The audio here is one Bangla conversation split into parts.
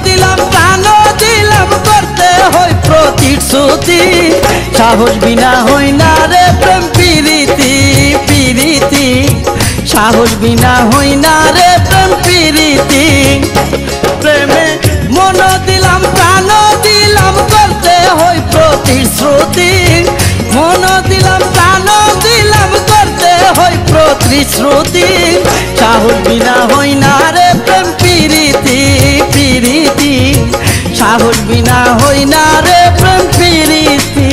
দিলাম প্রাণ দিলাম করতে হয় প্রতিশ্রুতি সাহস বিনা হই না রে প্রেম প্রীতি প্রীতি সাহস বিনা হই না রে প্রেম প্রীতি প্রেমে মন দিলাম প্রাণ দিলাম করতে হয় প্রতিশ্রুতি মন দিলাম প্রাণ দিলাম করতে হয় প্রতিশ্রুতি সাহস বিনা হই না রে প্রেম প্রীতি প্রীতি সাহস বিনা হই না রে প্রেম প্রীতি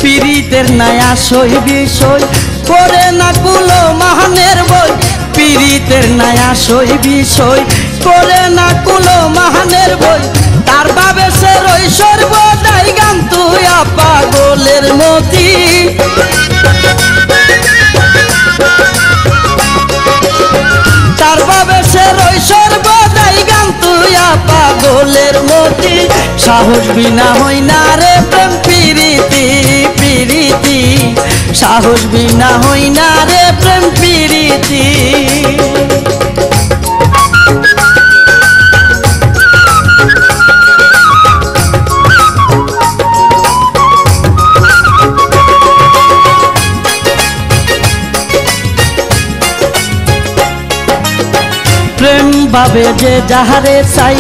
পীড়িতের নায়া সই বিষয় করে না কুলো মাহানের বই পীড়িতের নায়া সই বিষয় করে না কুলো মাহানের বই তার বাবে সে রই সর্বদাই গান তুই পাগলের মতি তার বাবে সে রই সর্বদাই গান তুই পাগলের মতি সাহস বিনা হই না রে প্রেম প্রীতি প্রীতি সাহস বিনা হই না রে প্রেম প্রীতি প্রেম ভাবে যে যাহারে চাই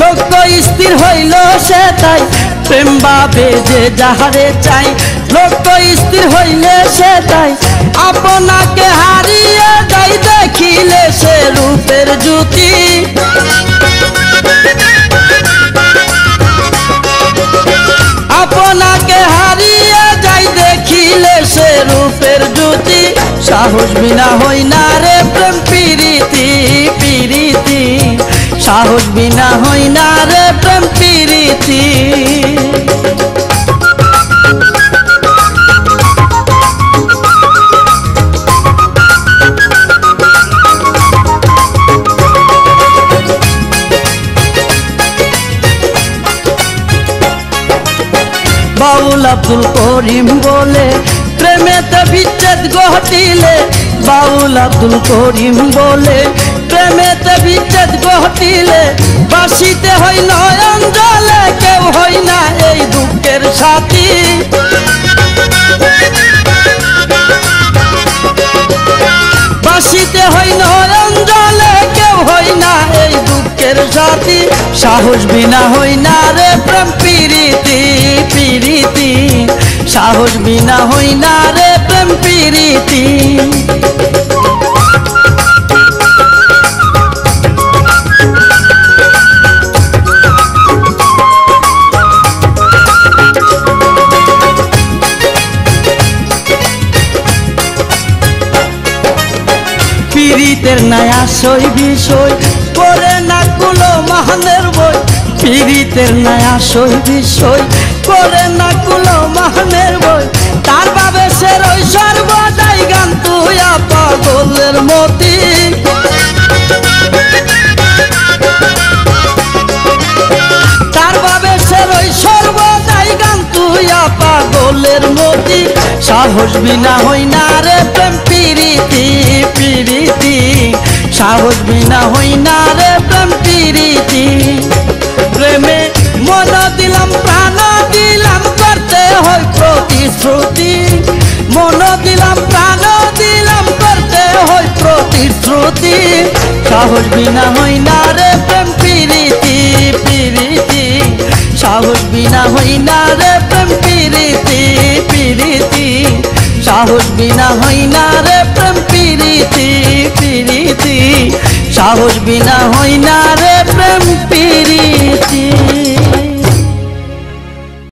লক্ষ্য স্থির হইল সে তাই প্রেম ভাবে যে যাহারে চাই লক্ষ্য স্থির হইলে সে তাই আপনাকে হারিয়ে যাই দেখিলে সে রূপের জ্যোতি আপনাকে হারিয়ে যাই দেখিলে সে রূপের জ্যোতি সাহস বিনা হই না রে প্রেম প্রীতি প্রীতি সাহস বিনা হই না রে প্রেম প্রীতি বাউল আব্দুল করিম বলে প্রেমেতে বিচ্ছেদ ঘটিলে বাউল আব্দুল করিম বলে প্রেমেতে বিচ্ছেদ ঘটিলে বাসিতে হই নয়ন জলে কেউ হই না এই দুঃখের সাথী বাসিতে হই নয়ন জলে কেউ হই না এই দুঃখের সাথী সাহস বিনা হই না রে প্রেম প্রীতি প্রীতি সাহস বিনা হই না রে প্রেম প্রীতি পীড়িতের নায়া সই বিষয় করে না কুলো মাহানের বই পীড়িতের নায়া সই বিষয় করে না কুলো মাহানের বই তার বাবে সে রই সর্বদাই গান তুই পাগলের মতি তার বাবে সে রই সর্বদাই গান তুই পাগলের মতি সাহস বিনা হই না রে প্রেম প্রীতি প্রীতি সাহস বিনা হই না রে প্রেম প্রীতি প্রেমে মন দিলাম প্রাণ দিলাম করতে হয় প্রতিশ্রুতি মন দিলাম প্রাণ দিলাম করতে হয় প্রতিশ্রুতি সাহস বিনা হই না রে প্রেম প্রীতি প্রীতি সাহস বিনা হই না রে প্রেম প্রীতি প্রীতি সাহস বিনা হই না রে প্রেম প্রীতি প্রীতি সাহস বিনা হই না রে